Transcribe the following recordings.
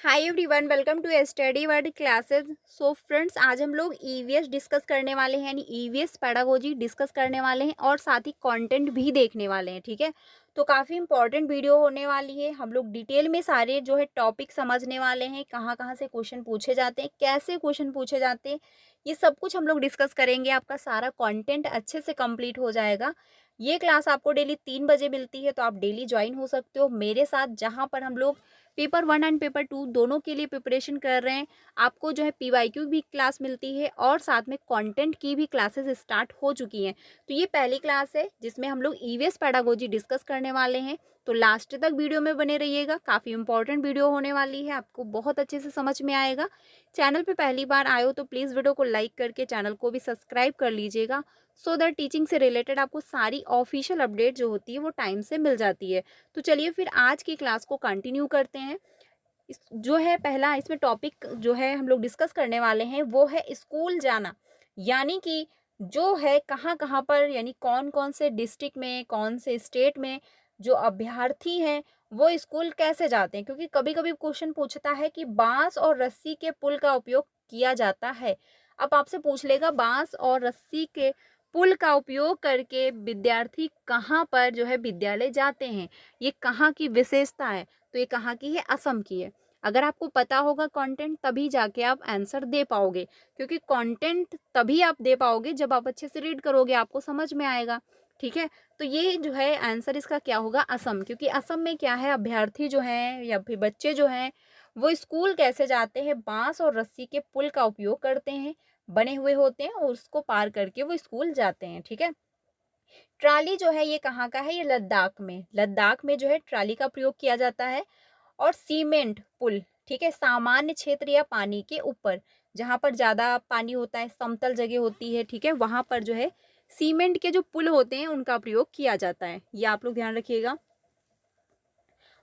Hi everyone, welcome to study word classes. So friends, आज हम लोग ईवीएस डिस्कस करने वाले हैं, यानी ईवीएस पेडागोजी डिस्कस करने वाले हैं और साथ ही कंटेंट भी देखने वाले हैं। ठीक है, तो काफ़ी इंपॉर्टेंट वीडियो होने वाली है। हम लोग डिटेल में सारे जो है टॉपिक समझने वाले हैं, कहाँ कहाँ से क्वेश्चन पूछे जाते हैं, कैसे क्वेश्चन पूछे जाते हैं, ये सब कुछ हम लोग डिस्कस करेंगे। आपका सारा कंटेंट अच्छे से कंप्लीट हो जाएगा। ये क्लास आपको डेली 3 बजे मिलती है, तो आप डेली ज्वाइन हो सकते हो मेरे साथ, जहाँ पर हम लोग पेपर 1 एंड पेपर 2 दोनों के लिए प्रिपरेशन कर रहे हैं। आपको जो है पीवाईक्यू भी क्लास मिलती है और साथ में कंटेंट की भी क्लासेस स्टार्ट हो चुकी हैं। तो ये पहली क्लास है जिसमें हम लोग ईवीएस पेडागोजी डिस्कस करने वाले हैं। तो लास्ट तक वीडियो में बने रहिएगा, काफ़ी इंपॉर्टेंट वीडियो होने वाली है, आपको बहुत अच्छे से समझ में आएगा। चैनल पे पहली बार आए हो तो प्लीज़ वीडियो को लाइक करके चैनल को भी सब्सक्राइब कर लीजिएगा, सो दैट टीचिंग से रिलेटेड आपको सारी ऑफिशियल अपडेट जो होती है वो टाइम से मिल जाती है। तो चलिए फिर आज की क्लास को कंटिन्यू करते हैं। इस जो है पहला इसमें टॉपिक जो है हम लोग डिस्कस करने वाले हैं वो है स्कूल जाना, यानी कि जो है कहाँ कहाँ पर, यानी कौन कौन से डिस्ट्रिक्ट में, कौन से स्टेट में जो अभ्यर्थी हैं वो स्कूल कैसे जाते हैं। क्योंकि कभी कभी क्वेश्चन पूछता है कि बांस और रस्सी के पुल का उपयोग किया जाता है। अब आपसे पूछ लेगा बांस और रस्सी के पुल का उपयोग करके विद्यार्थी कहाँ पर जो है विद्यालय जाते हैं, ये कहाँ की विशेषता है। तो ये कहाँ की है? असम की है। अगर आपको पता होगा कंटेंट तभी जाके आप आंसर दे पाओगे, क्योंकि कंटेंट तभी आप दे पाओगे जब आप अच्छे से रीड करोगे, आपको समझ में आएगा। ठीक है, तो ये जो है आंसर इसका क्या होगा? असम। क्योंकि असम में क्या है, अभ्यर्थी जो हैं या फिर बच्चे जो हैं वो स्कूल कैसे जाते हैं? बांस और रस्सी के पुल का उपयोग करते हैं, बने हुए होते हैं और उसको पार करके वो स्कूल जाते हैं। ठीक है, ट्राली जो है ये कहाँ का है? ये लद्दाख में। लद्दाख में जो है ट्राली का प्रयोग किया जाता है। और सीमेंट पुल, ठीक है, सामान्य क्षेत्र या पानी के ऊपर, जहाँ पर ज़्यादा पानी होता है, समतल जगह होती है, ठीक है, वहाँ पर जो है सीमेंट के जो पुल होते हैं उनका प्रयोग किया जाता है, ये आप लोग ध्यान रखिएगा।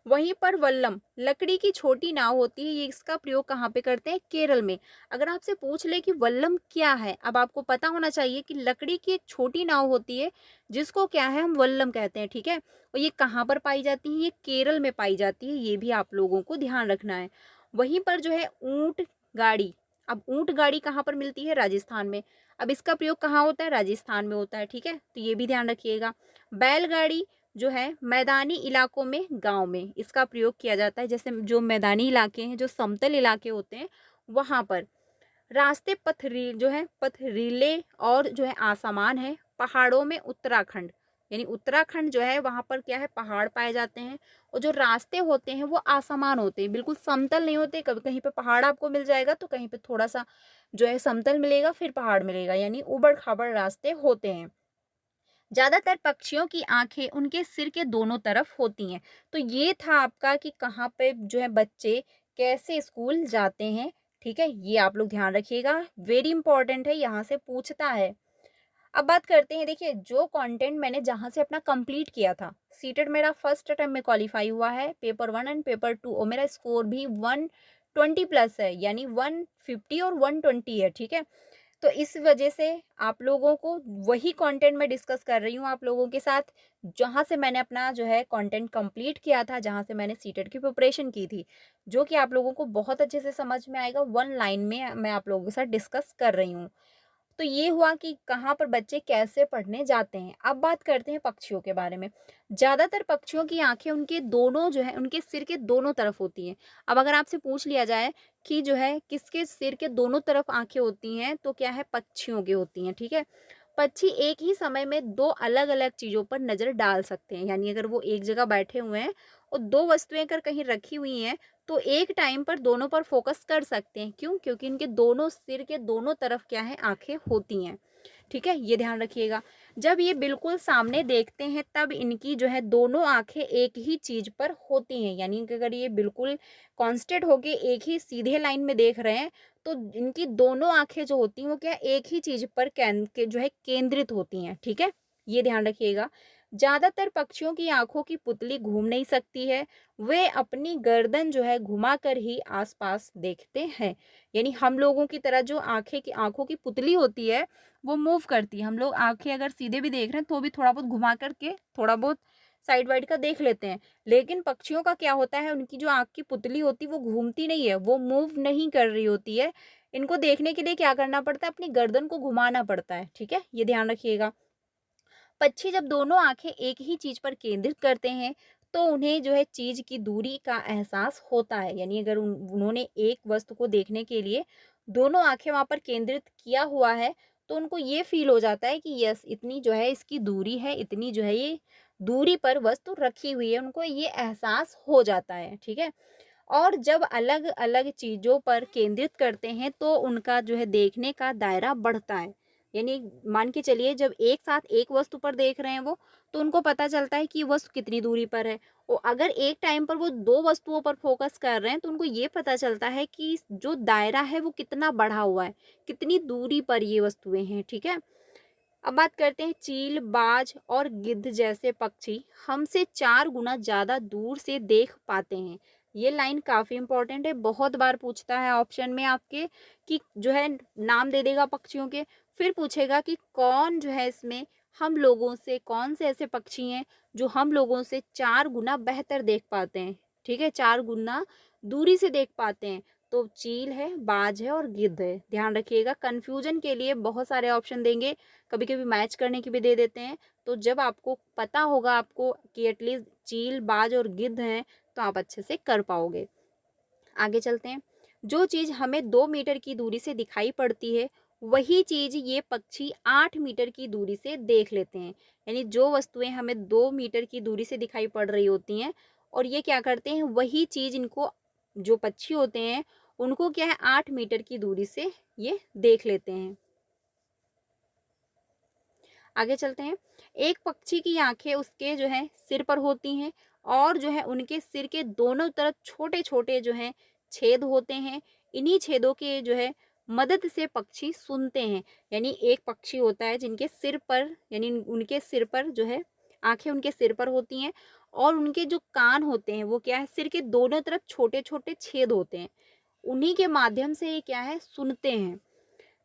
वहीं पर वल्लम लकड़ी की छोटी नाव होती है, ये इसका प्रयोग कहाँ पे करते हैं? केरल में। अगर आपसे पूछ ले कि वल्लम क्या है, अब आपको पता होना चाहिए कि लकड़ी की एक छोटी नाव होती है जिसको क्या है, हम वल्लम कहते हैं। ठीक है, और ये कहाँ पर पाई जाती है? ये केरल में पाई जाती है, ये भी आप लोगों को ध्यान रखना है। वहीं पर जो है ऊंट गाड़ी, अब ऊंट गाड़ी कहाँ पर मिलती है? राजस्थान में। अब इसका प्रयोग कहाँ होता है? राजस्थान में होता है। ठीक है, तो ये भी ध्यान रखिएगा। बैलगाड़ी जो है मैदानी इलाकों में, गांव में इसका प्रयोग किया जाता है। जैसे जो मैदानी इलाके हैं, जो समतल इलाके होते हैं, वहां पर रास्ते जो है पथरीले और जो है आसमान है। पहाड़ों में उत्तराखंड, यानी उत्तराखंड जो है वहां पर क्या है? पहाड़ पाए जाते हैं। और जो रास्ते होते हैं वो आसमान होते हैं, बिल्कुल समतल नहीं होते। कभी कहीं पे पहाड़ आपको मिल जाएगा तो कहीं पे थोड़ा सा जो है समतल मिलेगा, फिर पहाड़ मिलेगा, यानी उबड़ खाबड़ रास्ते होते हैं। ज्यादातर पक्षियों की आंखें उनके सिर के दोनों तरफ होती हैं। तो ये था आपका कि कहाँ पे जो है बच्चे कैसे स्कूल जाते हैं। ठीक है, ये आप लोग ध्यान रखिएगा, वेरी इंपॉर्टेंट है, यहाँ से पूछता है। अब बात करते हैं, देखिए जो कंटेंट मैंने जहाँ से अपना कंप्लीट किया था, सीटेट मेरा फर्स्ट अटेम्प्ट में क्वालिफाई हुआ है, पेपर 1 एंड पेपर 2, और मेरा स्कोर भी 120 प्लस है, यानी 150 और 120 है। ठीक है, तो इस वजह से आप लोगों को वही कंटेंट मैं डिस्कस कर रही हूँ आप लोगों के साथ, जहाँ से मैंने अपना जो है कंटेंट कंप्लीट किया था, जहाँ से मैंने सीटेट की प्रिपरेशन की थी, जो कि आप लोगों को बहुत अच्छे से समझ में आएगा। वन लाइन में मैं आप लोगों के साथ डिस्कस कर रही हूँ। तो ये हुआ कि कहाँ पर बच्चे कैसे पढ़ने जाते हैं। अब बात करते हैं पक्षियों के बारे में। ज़्यादातर पक्षियों की आंखें उनके दोनों जो है उनके सिर के दोनों तरफ होती हैं। अब अगर आपसे पूछ लिया जाए कि जो है किसके सिर के दोनों तरफ आंखें होती हैं, तो क्या है? पक्षियों की होती हैं। ठीक है, पक्षी एक ही समय में दो अलग अलग चीज़ों पर नज़र डाल सकते हैं, यानी अगर वो एक जगह बैठे हुए हैं और दो वस्तुएं अगर कहीं रखी हुई हैं तो एक टाइम पर दोनों पर फोकस कर सकते हैं। क्यों? क्योंकि इनके दोनों सिर के दोनों तरफ क्या है? आंखें होती हैं। ठीक है, ये ध्यान रखिएगा। जब ये बिल्कुल सामने देखते हैं तब इनकी जो है दोनों आंखें एक ही चीज पर होती हैं, यानी कि अगर ये बिल्कुल कांस्टेंट होके एक ही सीधे लाइन में देख रहे हैं तो इनकी दोनों आंखें जो होती हैं वो क्या? एक ही चीज पर जो है केंद्रित होती हैं। ठीक है, ये ध्यान रखिएगा। ज्यादातर पक्षियों की आंखों की पुतली घूम नहीं सकती है, वे अपनी गर्दन जो है घुमाकर ही आसपास देखते हैं। यानी हम लोगों की तरह जो आंखों की पुतली होती है वो मूव करती है। हम लोग आंखें अगर सीधे भी देख रहे हैं तो भी थोड़ा बहुत घुमा करके, थोड़ा बहुत साइड वाइड का देख लेते हैं। लेकिन पक्षियों का क्या होता है, उनकी जो आँख की पुतली होती है वो घूमती नहीं है, वो मूव नहीं कर रही होती है। इनको देखने के लिए क्या करना पड़ता है, अपनी गर्दन को घुमाना पड़ता है, ठीक है? ये ध्यान रखिएगा। पक्षी जब दोनों आँखें एक ही चीज़ पर केंद्रित करते हैं, तो उन्हें जो है चीज़ की दूरी का एहसास होता है। यानी अगर उन्होंने एक वस्तु को देखने के लिए दोनों आँखें वहाँ पर केंद्रित किया हुआ है, तो उनको ये फ़ील हो जाता है कि यस इतनी जो है इसकी दूरी है, इतनी जो है ये दूरी पर वस्तु रखी हुई है, उनको ये एहसास हो जाता है, ठीक है? और जब अलग-अलग चीज़ों पर केंद्रित करते हैं तो उनका जो है देखने का दायरा बढ़ता है। यानी मान के चलिए जब एक साथ एक वस्तु पर देख रहे हैं वो, तो उनको पता चलता है कि ये वस्तु कितनी दूरी पर है। और अगर एक टाइम पर वो 2 वस्तुओं पर फ़ोकस कर रहे हैं तो उनको ये पता चलता है कि जो दायरा है वो कितना बढ़ा हुआ है, कितनी दूरी पर ये वस्तुएँ हैं, ठीक है? अब बात करते हैं चील, बाज और गिद्ध जैसे पक्षी हमसे 4 गुना ज़्यादा दूर से देख पाते हैं। ये लाइन काफ़ी इम्पोर्टेंट है, बहुत बार पूछता है ऑप्शन में आपके कि जो है नाम दे देगा पक्षियों के, फिर पूछेगा कि कौन जो है इसमें हम लोगों से कौन से ऐसे पक्षी हैं जो हम लोगों से 4 गुना बेहतर देख पाते हैं, ठीक है? 4 गुना दूरी से देख पाते हैं। तो चील है, बाज है और गिद्ध है। ध्यान रखिएगा कन्फ्यूज़न के लिए बहुत सारे ऑप्शन देंगे, कभी-कभी मैच करने की भी दे देते हैं। तो जब आपको पता होगा आपको कि एटलीस्ट चील, बाज और गिद्ध हैं, तो आप अच्छे से कर पाओगे। आगे चलते हैं। जो चीज़ हमें 2 मीटर की दूरी से दिखाई पड़ती है, वही चीज़ ये पक्षी 8 मीटर की दूरी से देख लेते हैं। यानी जो वस्तुएँ हमें 2 मीटर की दूरी से दिखाई पड़ रही होती हैं और ये क्या करते हैं, वही चीज़ इनको जो पक्षी होते हैं, उनको क्या है 8 मीटर की दूरी से ये देख लेते हैं। आगे चलते हैं। एक पक्षी की आँखें उसके जो है सिर पर होती हैं और जो है उनके सिर के दोनों तरफ छोटे-छोटे जो हैं छेद होते हैं। इन्हीं छेदों के जो है मदद से पक्षी सुनते हैं। यानी एक पक्षी होता है जिनके सिर पर यानी उनके सिर पर जो है आँखें उनके सिर पर होती हैं और उनके जो कान होते हैं वो क्या है सिर के दोनों तरफ छोटे-छोटे छेद होते हैं। उन्हीं के माध्यम से ये क्या है सुनते हैं।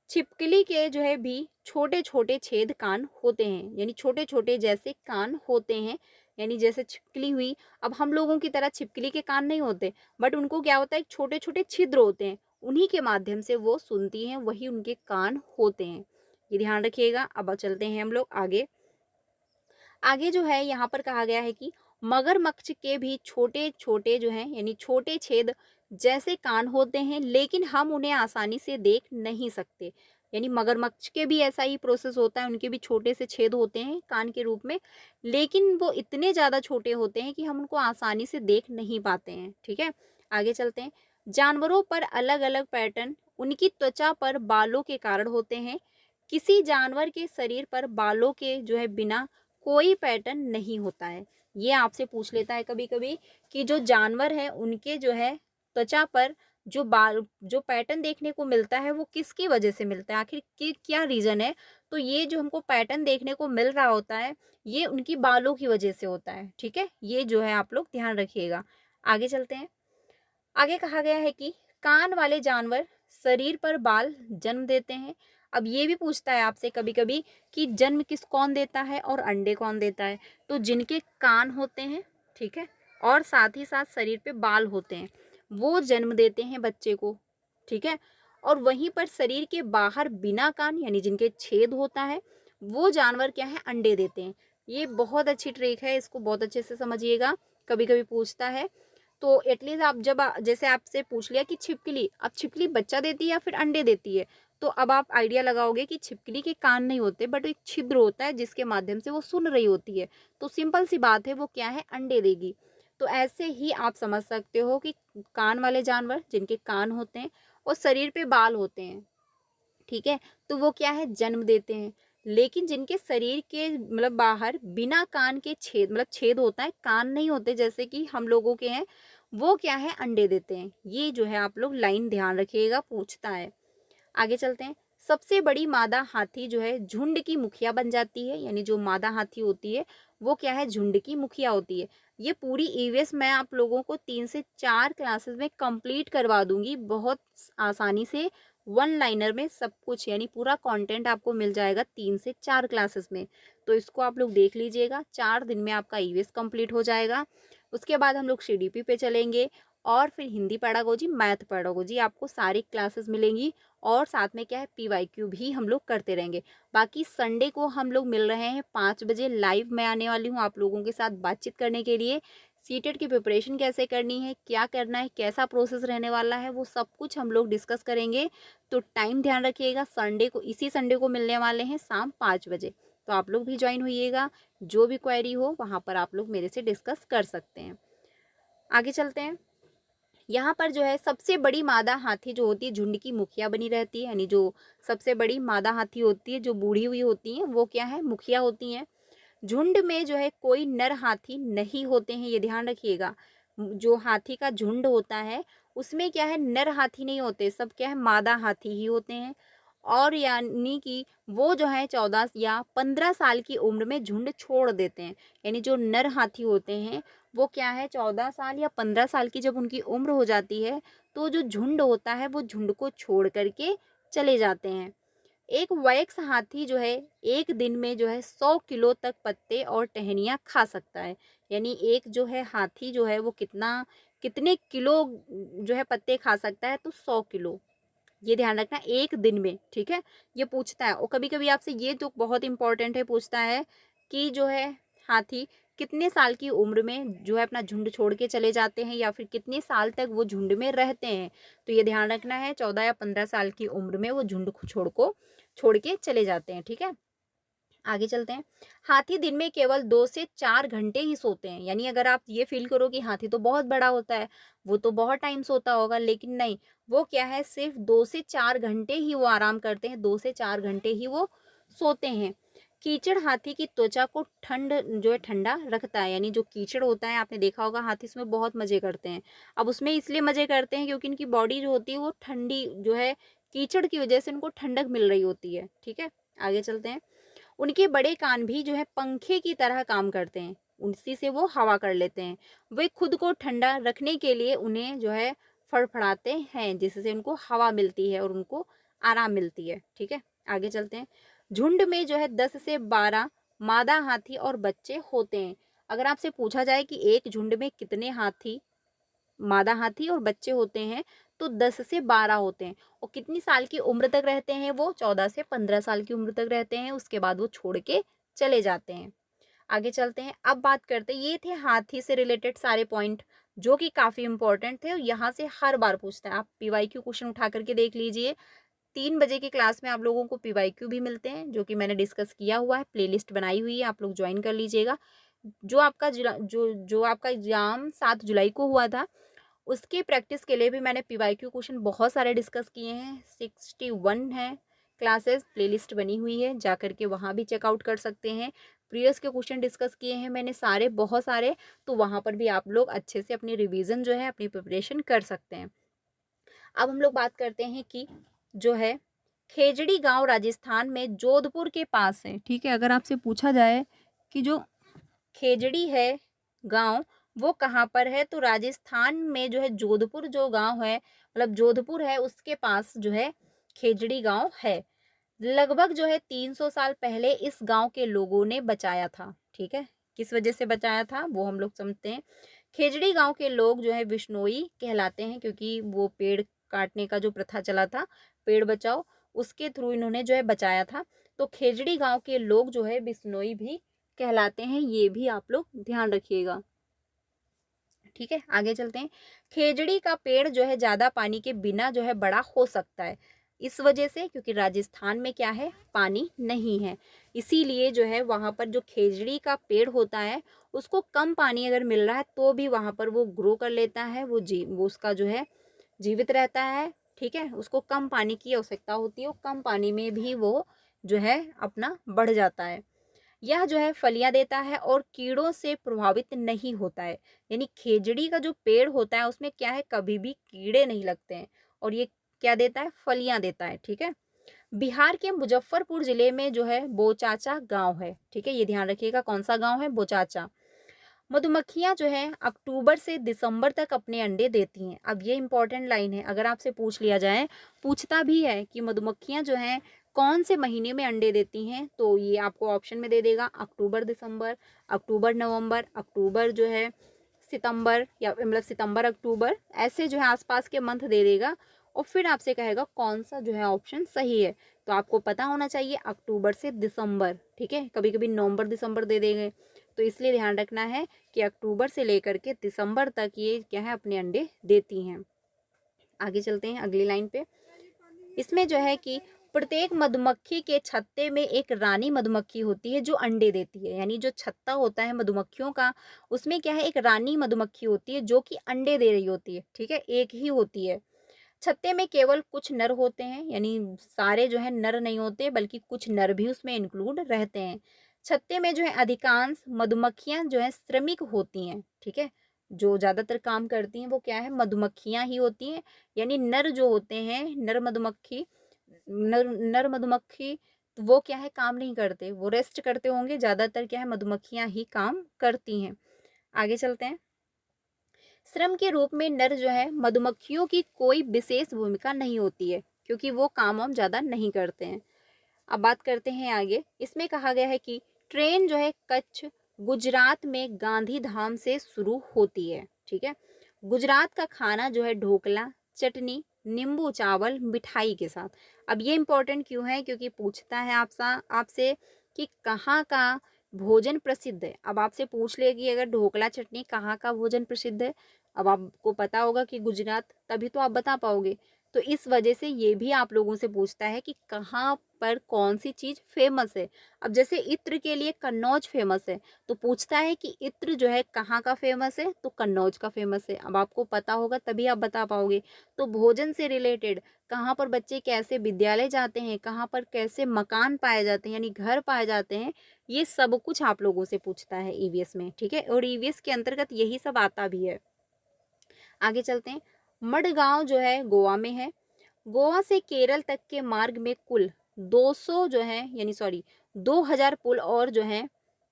छिपकली के जो है भी छोटे-छोटे छेद कान होते हैं, यानी छोटे-छोटे जैसे कान होते हैं, यानी जैसे छिपकली हुई, अब हम लोगों की तरह छिपकली के कान नहीं होते, बट उनको क्या होता है छोटे-छोटे छिद्र होते हैं, उन्हीं के माध्यम से वो सुनती हैं, वही उनके कान होते हैं। ये ध्यान रखिएगा। अब चलते हैं हम लोग आगे। आगे जो है यहाँ पर कहा गया है कि मगरमच्छ के भी छोटे-छोटे जो हैं यानी छोटे छेद जैसे कान होते हैं लेकिन हम उन्हें आसानी से देख नहीं सकते। यानी मगरमच्छ के भी ऐसा ही प्रोसेस होता है, उनके भी छोटे से छेद होते हैं कान के रूप में, लेकिन वो इतने ज़्यादा छोटे होते हैं कि हम उनको आसानी से देख नहीं पाते हैं, ठीक है? आगे चलते हैं। जानवरों पर अलग-अलग पैटर्न उनकी त्वचा पर बालों के कारण होते हैं। किसी जानवर के शरीर पर बालों के जो है बिना कोई पैटर्न नहीं होता है। ये आपसे पूछ लेता है कभी-कभी कि जो जानवर हैं उनके जो है त्वचा पर जो पैटर्न देखने को मिलता है वो किसकी वजह से मिलता है? आखिर कि क्या रीज़न है? तो ये जो हमको पैटर्न देखने को मिल रहा होता है, ये उनकी बालों की वजह से होता है, ठीक है? ये जो है आप लोग ध्यान रखिएगा। आगे चलते हैं। आगे कहा गया है कि कान वाले जानवर शरीर पर बाल जन्म देते हैं। अब ये भी पूछता है आपसे कभी-कभी कि जन्म कौन देता है और अंडे कौन देता है? तो जिनके कान होते हैं, ठीक है? और साथ ही साथ शरीर पे बाल होते हैं, वो जन्म देते हैं बच्चे को, ठीक है? और वहीं पर शरीर के बाहर बिना कान यानी जिनके छेद होता है, वो जानवर क्या है अंडे देते हैं। ये बहुत अच्छी ट्रिक है, इसको बहुत अच्छे से समझिएगा, कभी-कभी पूछता है। तो एटलीस्ट आप जब जैसे आपसे पूछ लिया कि छिपकली, अब छिपकली बच्चा देती है या फिर अंडे देती है? तो अब आप आइडिया लगाओगे कि छिपकली के कान नहीं होते बट एक छिद्र होता है जिसके माध्यम से वो सुन रही होती है। तो सिंपल सी बात है वो क्या है अंडे देगी। तो ऐसे ही आप समझ सकते हो कि कान वाले जानवर जिनके कान होते हैं और शरीर पे बाल होते हैं, ठीक है? तो वो क्या है जन्म देते हैं। लेकिन जिनके शरीर के मतलब बाहर बिना कान के छेद मतलब छेद होता है, कान नहीं होते जैसे कि हम लोगों के हैं, वो क्या है अंडे देते हैं। ये जो है आप लोग लाइन ध्यान रखिएगा पूछता है। आगे चलते हैं। सबसे बड़ी मादा हाथी जो है झुंड की मुखिया बन जाती है, यानी जो मादा हाथी होती है वो क्या है झुंड की मुखिया होती है। ये पूरी ईवीएस मैं आप लोगों को 3 से 4 क्लासेस में कंप्लीट करवा दूंगी बहुत आसानी से, वन लाइनर में सब कुछ यानी पूरा कंटेंट आपको मिल जाएगा 3 से 4 क्लासेस में। तो इसको आप लोग देख लीजिएगा, 4 दिन में आपका ईवीएस कंप्लीट हो जाएगा। उसके बाद हम लोग सीडीपी पे चलेंगे और फिर हिंदी पेडागोजी, मैथ पेडागोजी आपको सारी क्लासेस मिलेंगी और साथ में क्या है पीवाईक्यू भी हम लोग करते रहेंगे। बाकी संडे को हम लोग मिल रहे हैं 5 बजे लाइव मैं आने वाली हूँ आप लोगों के साथ बातचीत करने के लिए। सीटेट की प्रिपरेशन कैसे करनी है, क्या करना है, कैसा प्रोसेस रहने वाला है, वो सब कुछ हम लोग डिस्कस करेंगे। तो टाइम ध्यान रखिएगा, संडे को इसी संडे को मिलने वाले हैं शाम 5 बजे। तो आप लोग भी ज्वाइन होइएगा, जो भी क्वेरी हो वहाँ पर आप लोग मेरे से डिस्कस कर सकते हैं। आगे चलते हैं। यहाँ पर जो है सबसे बड़ी मादा हाथी जो होती है झुंड की मुखिया बनी रहती है, यानी जो सबसे बड़ी मादा हाथी होती है जो बूढ़ी हुई होती है वो क्या है, मुखिया होती हैं। झुंड में जो है कोई नर हाथी नहीं होते हैं, ये ध्यान रखिएगा। जो हाथी का झुंड होता है उसमें क्या है, नर हाथी नहीं होते, सब क्या है मादा हाथी ही होते हैं। और यानी कि वो जो है 14 या 15 साल की उम्र में झुंड छोड़ देते हैं। यानी जो नर हाथी होते हैं वो क्या है 14 साल या 15 साल की जब उनकी उम्र हो जाती है तो जो झुंड होता है वो झुंड को छोड़ करके चले जाते हैं। एक वयस्क हाथी जो है एक दिन में जो है 100 किलो तक पत्ते और टहनियाँ खा सकता है। यानी एक जो है हाथी जो है वो कितने किलो जो है पत्ते खा सकता है, तो 100 किलो। ये ध्यान रखना एक दिन में, ठीक है। ये पूछता है और कभी कभी आपसे ये जो बहुत इंपॉर्टेंट है पूछता है कि जो है हाथी कितने साल की उम्र में जो है अपना झुंड छोड़ के चले जाते हैं या फिर कितने साल तक वो झुंड में रहते हैं। तो ये ध्यान रखना है 14 या 15 साल की उम्र में वो झुंड को छोड़ के चले जाते हैं, ठीक है। आगे चलते हैं। हाथी दिन में केवल 2 से 4 घंटे ही सोते हैं। यानी अगर आप ये फील करो कि हाथी तो बहुत बड़ा होता है, वो तो बहुत टाइम सोता होगा, लेकिन नहीं, वो क्या है सिर्फ 2 से 4 घंटे ही वो आराम करते हैं, 2 से 4 घंटे ही वो सोते हैं। कीचड़ हाथी की त्वचा को ठंडा रखता है। यानी जो कीचड़ होता है आपने देखा होगा हाथी उसमें बहुत मजे करते हैं। अब उसमें इसलिए मजे करते हैं क्योंकि इनकी बॉडी जो होती है वो ठंडी जो है कीचड़ की वजह से उनको ठंडक मिल रही होती है, ठीक है। आगे चलते हैं। उनके बड़े कान भी जो है पंखे की तरह काम करते हैं, उसी से वो हवा कर लेते हैं। वे खुद को ठंडा रखने के लिए उन्हें जो है फड़फड़ाते हैं, जिससे उनको हवा मिलती है और उनको आराम मिलती है, ठीक है। आगे चलते हैं। झुंड में जो है 10 से 12 मादा हाथी और बच्चे होते हैं। अगर आपसे पूछा जाए कि एक झुंड में कितने हाथी, मादा हाथी और बच्चे होते हैं, तो 10 से 12 होते हैं। और कितनी साल की उम्र तक रहते हैं वो, 14 से 15 साल की उम्र तक रहते हैं, उसके बाद वो छोड़ के चले जाते हैं। आगे चलते हैं। अब बात करते हैं, ये थे हाथी से रिलेटेड सारे पॉइंट जो कि काफ़ी इंपॉर्टेंट थे और यहाँ से हर बार पूछते हैं। आप पीवाईक्यू क्वेश्चन उठा करके देख लीजिए। 3 बजे की क्लास में आप लोगों को पीवाईक्यू भी मिलते हैं जो कि मैंने डिस्कस किया हुआ है, प्लेलिस्ट बनाई हुई है, आप लोग ज्वाइन कर लीजिएगा। जो आपका एग्जाम 7 जुलाई को हुआ था उसकी प्रैक्टिस के लिए भी मैंने पीवाईक्यू क्वेश्चन बहुत सारे डिस्कस किए हैं। 61 है क्लासेस, प्लेलिस्ट बनी हुई है, जा करके वहाँ भी चेकआउट कर सकते हैं। प्रीवियस के क्वेश्चन डिस्कस किए हैं मैंने सारे, बहुत सारे, तो वहाँ पर भी आप लोग अच्छे से अपनी रिवीजन जो है अपनी प्रिपरेशन कर सकते हैं। अब हम लोग बात करते हैं कि जो है खेजड़ी गांव राजस्थान में जोधपुर के पास है, ठीक है। अगर आपसे पूछा जाए कि जो खेजड़ी है गांव वो कहाँ पर है, तो राजस्थान में जो है जोधपुर जो गांव है, मतलब जोधपुर है उसके पास जो है खेजड़ी गांव है। लगभग जो है 300 साल पहले इस गांव के लोगों ने बचाया था, ठीक है। किस वजह से बचाया था वो हम लोग समझते हैं। खेजड़ी गांव के लोग जो है विश्नोई कहलाते हैं क्योंकि वो पेड़ काटने का जो प्रथा चला था, पेड़ बचाओ, उसके थ्रू इन्होंने जो है बचाया था। तो खेजड़ी गांव के लोग जो है बिश्नोई भी कहलाते हैं, ये भी आप लोग ध्यान रखिएगा, ठीक है। आगे चलते हैं। खेजड़ी का पेड़ जो है ज्यादा पानी के बिना जो है बड़ा हो सकता है, इस वजह से क्योंकि राजस्थान में क्या है पानी नहीं है, इसीलिए जो है वहां पर जो खेजड़ी का पेड़ होता है उसको कम पानी अगर मिल रहा है तो भी वहां पर वो ग्रो कर लेता है, वो उसका जो है जीवित रहता है, ठीक है। उसको कम पानी की आवश्यकता होती है और कम पानी में भी वो जो है अपना बढ़ जाता है। यह जो है फलियां देता है और कीड़ों से प्रभावित नहीं होता है। यानी खेजड़ी का जो पेड़ होता है उसमें क्या है कभी भी कीड़े नहीं लगते हैं और ये क्या देता है, फलियां देता है, ठीक है। बिहार के मुजफ्फरपुर जिले में जो है बोचाचा गांव है, ठीक है। ये ध्यान रखिएगा कौन सा गांव है, बोचाचा। मधुमक्खियाँ जो है अक्टूबर से दिसंबर तक अपने अंडे देती हैं। अब ये इम्पोर्टेंट लाइन है, अगर आपसे पूछ लिया जाए, पूछता भी है कि मधुमक्खियाँ जो हैं कौन से महीने में अंडे देती हैं, तो ये आपको ऑप्शन में दे देगा अक्टूबर दिसंबर, अक्टूबर नवंबर, अक्टूबर जो है सितंबर, या मतलब सितंबर अक्टूबर, ऐसे जो है आसपास के मंथ दे देगा और फिर आपसे कहेगा कौन सा जो है ऑप्शन सही है। तो आपको पता होना चाहिए अक्टूबर से दिसंबर, ठीक है, कभी कभी नवंबर दिसंबर दे देंगे, तो इसलिए ध्यान रखना है कि अक्टूबर से लेकर के दिसंबर तक ये क्या है अपने अंडे देती हैं। आगे चलते हैं अगली लाइन पे। इसमें जो है कि प्रत्येक मधुमक्खी के छत्ते में एक रानी मधुमक्खी होती है जो अंडे देती है, यानी जो छत्ता होता है मधुमक्खियों का, उसमें क्या है एक रानी मधुमक्खी होती है जो कि अंडे दे रही होती है, ठीक है, एक ही होती है। छत्ते में केवल कुछ नर होते हैं, यानी सारे जो है नर नहीं होते, बल्कि कुछ नर भी उसमें इंक्लूड रहते हैं। छत्ते में जो है अधिकांश मधुमक्खियां जो है श्रमिक होती हैं, ठीक है, जो ज्यादातर काम करती हैं वो क्या है मधुमक्खियां ही होती हैं, यानी नर जो होते हैं नर मधुमक्खी, नर मधुमक्खी, तो वो क्या है काम नहीं करते, वो रेस्ट करते होंगे, ज्यादातर क्या है मधुमक्खियां ही काम करती हैं। आगे चलते हैं। श्रम के रूप में नर जो है मधुमक्खियों की कोई विशेष भूमिका नहीं होती है, क्योंकि वो काम वाम ज्यादा नहीं करते हैं। अब बात करते हैं आगे। इसमें कहा गया है कि ट्रेन जो है कच्छ गुजरात में गांधी धाम से शुरू होती है, ठीक है। गुजरात का खाना जो है ढोकला, चटनी, नींबू चावल, मिठाई के साथ। अब ये इंपॉर्टेंट क्यों है, क्योंकि पूछता है आपसे कि कहाँ का भोजन प्रसिद्ध है। अब आपसे पूछ ले कि अगर ढोकला चटनी कहाँ का भोजन प्रसिद्ध है, अब आपको पता होगा कि गुजरात, तभी तो आप बता पाओगे। तो इस वजह से ये भी आप लोगों से पूछता है कि कहाँ पर कौन सी चीज फेमस है। अब जैसे इत्र के लिए कन्नौज फेमस है, तो पूछता है कि इत्र जो है कहाँ का फेमस है, तो कन्नौज का फेमस है। अब आपको पता होगा तभी आप बता पाओगे। तो भोजन से रिलेटेड कहाँ पर बच्चे कैसे विद्यालय जाते हैं, कहाँ पर कैसे मकान पाए जाते हैं यानी घर पाए जाते हैं, ये सब कुछ आप लोगों से पूछता है ईवीएस में, ठीक है, और ईवीएस के अंतर्गत यही सब आता भी है। आगे चलते हैं। मडगांव जो है गोवा में है। गोवा से केरल तक के मार्ग में कुल 200 जो है यानी सॉरी 2000 पुल और जो है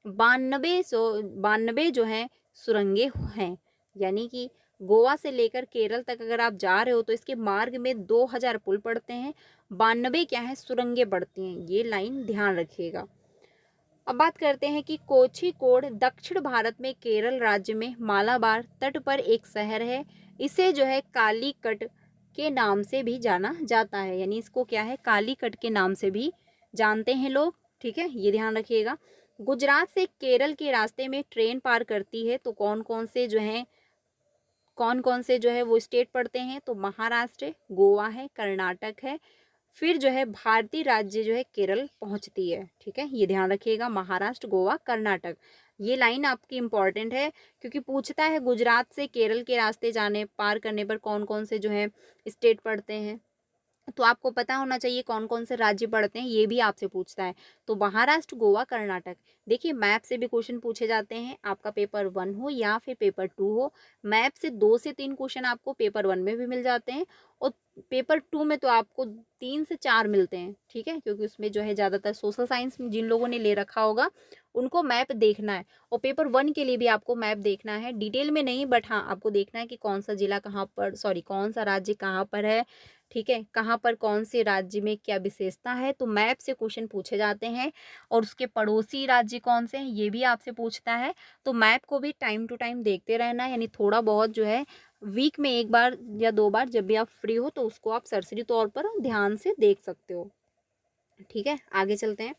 92 जो है सुरंगें हैं, यानी कि गोवा से लेकर केरल तक अगर आप जा रहे हो तो इसके मार्ग में 2000 पुल पड़ते हैं, 92 क्या है सुरंगें पड़ती हैं, ये लाइन ध्यान रखिएगा। अब बात करते हैं कि कोझिकोड दक्षिण भारत में केरल राज्य में मालाबार तट पर एक शहर है। इसे जो है कालीकट के नाम से भी जाना जाता है, यानी इसको क्या है कालीकट के नाम से भी जानते हैं लोग, ठीक है, ये ध्यान रखिएगा। गुजरात से केरल के रास्ते में ट्रेन पार करती है, तो कौन कौन से जो है वो स्टेट पड़ते हैं, तो महाराष्ट्र है, गोवा है, कर्नाटक है, फिर जो है भारतीय राज्य जो है केरल पहुंचती है, ठीक है, ये ध्यान रखिएगा महाराष्ट्र, गोवा, कर्नाटक। ये लाइन आपकी इंपॉर्टेंट है, क्योंकि पूछता है गुजरात से केरल के रास्ते जाने पार करने पर कौन कौन से जो है स्टेट पड़ते हैं, तो आपको पता होना चाहिए कौन कौन से राज्य पड़ते हैं, ये भी आपसे पूछता है। तो महाराष्ट्र, गोवा, कर्नाटक। देखिए मैप से भी क्वेश्चन पूछे जाते हैं, आपका पेपर 1 हो या फिर पेपर 2 हो, मैप से 2 से 3 क्वेश्चन आपको पेपर 1 में भी मिल जाते हैं, और पेपर 2 में तो आपको 3 से 4 मिलते हैं, ठीक है, क्योंकि उसमें जो है ज़्यादातर सोशल साइंस जिन लोगों ने ले रखा होगा उनको मैप देखना है, और पेपर 1 के लिए भी आपको मैप देखना है, डिटेल में नहीं, बट हाँ आपको देखना है कि कौन सा जिला कहाँ पर, सॉरी कौन सा राज्य कहाँ पर है, ठीक है, कहाँ पर कौन से राज्य में क्या विशेषता है, तो मैप से क्वेश्चन पूछे जाते हैं। और उसके पड़ोसी राज्य कौन से हैं ये भी आपसे पूछता है, तो मैप को भी टाइम टू टाइम देखते रहना है, यानी थोड़ा बहुत जो है वीक में 1 बार या 2 बार जब भी आप फ्री हो तो उसको आप सरसरी तौर पर ध्यान से देख सकते हो, ठीक है। आगे चलते हैं।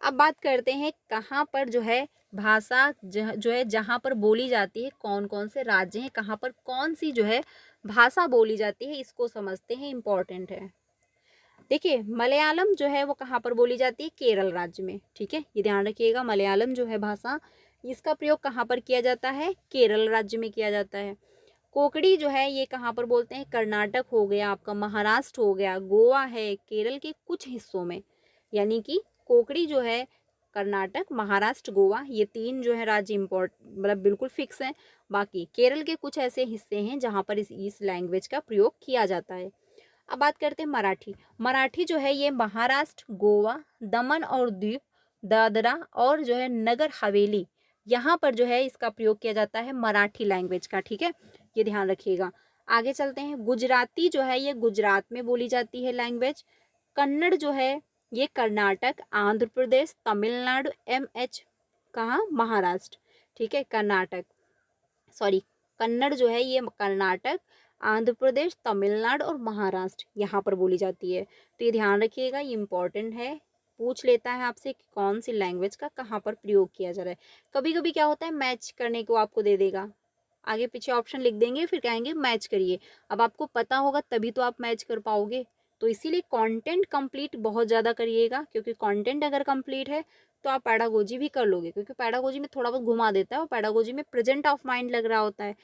अब बात करते हैं कहाँ पर जो है भाषा जो है जहाँ पर बोली जाती है, कौन कौन से राज्य हैं, कहाँ पर कौन सी जो है भाषा बोली जाती है, इसको समझते हैं, इंपॉर्टेंट है। देखिए मलयालम जो है वो कहाँ पर बोली जाती है, केरल राज्य में, ठीक है, ये ध्यान रखिएगा, मलयालम जो है भाषा, इसका प्रयोग कहाँ पर किया जाता है, केरल राज्य में किया जाता है। कोंकणी जो है ये कहाँ पर बोलते हैं, कर्नाटक हो गया आपका, महाराष्ट्र हो गया, गोवा है, केरल के कुछ हिस्सों में, यानी कि कोंकणी जो है कर्नाटक, महाराष्ट्र, गोवा, ये 3 जो है राज्य मतलब बिल्कुल फिक्स हैं। बाकी केरल के कुछ ऐसे हिस्से हैं जहाँ पर इस लैंग्वेज का प्रयोग किया जाता है। अब बात करते हैं मराठी। मराठी जो है ये महाराष्ट्र, गोवा, दमन और दीव, दादरा और जो है नगर हवेली, यहाँ पर जो है इसका प्रयोग किया जाता है मराठी लैंग्वेज का, ठीक है, ये ध्यान रखिएगा। आगे चलते हैं। गुजराती जो है ये गुजरात में बोली जाती है लैंग्वेज। कन्नड़ जो है ये कर्नाटक, आंध्र प्रदेश, तमिलनाडु, एमएच कहाँ, महाराष्ट्र, ठीक है, कर्नाटक, सॉरी, कन्नड़ जो है ये कर्नाटक, आंध्र प्रदेश, तमिलनाडु और महाराष्ट्र यहाँ पर बोली जाती है। तो ये ध्यान रखिएगा, ये इंपॉर्टेंट है, पूछ लेता है आपसे कि कौन सी लैंग्वेज का कहाँ पर प्रयोग किया जा रहा है। कभी कभी क्या होता है, मैच करने को आपको दे देगा, आगे पीछे ऑप्शन लिख देंगे, फिर कहेंगे मैच करिए। अब आपको पता होगा तभी तो आप मैच कर पाओगे। तो इसीलिए कंटेंट कंप्लीट बहुत ज़्यादा करिएगा, क्योंकि कंटेंट अगर कंप्लीट है तो आप पैडागोजी भी कर लोगे, क्योंकि पैडागोजी में थोड़ा बहुत घुमा देता है और पैडागोजी में प्रेजेंट ऑफ माइंड लग रहा होता है,